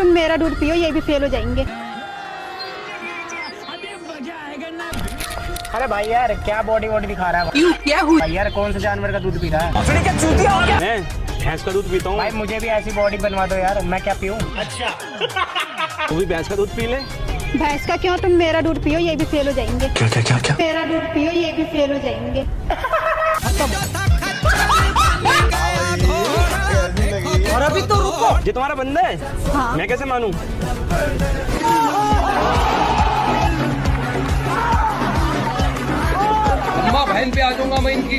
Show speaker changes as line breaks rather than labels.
तुम मेरा दूध पियो, ये भी फेल हो जाएंगे।
अरे भाई यार क्या बॉडी दिखा रहा है
क्यों, क्या हुआ?
भाई यार कौन सा जानवर का दूध पी रहा है?
क्या चूतिया हो गया?
मैं भैंस का दूध पीता हूँ।
भाई मुझे भी ऐसी बॉडी बनवा दो यार, मैं क्या पीऊँ?
तू भी भैंस का दूध पी ले।
भैंस का क्यों, तुम मेरा दूध पियो, ये भी फेल हो जाएंगे।
क्या?
मेरा दूध पियो, ये भी फेल हो जाएंगे।
और अभी तो रुको।
ये तुम्हारा बंदा है?
हाँ।
मैं कैसे मानूं?
अम्मा बहन पे आ जाऊंगा मैं इनकी।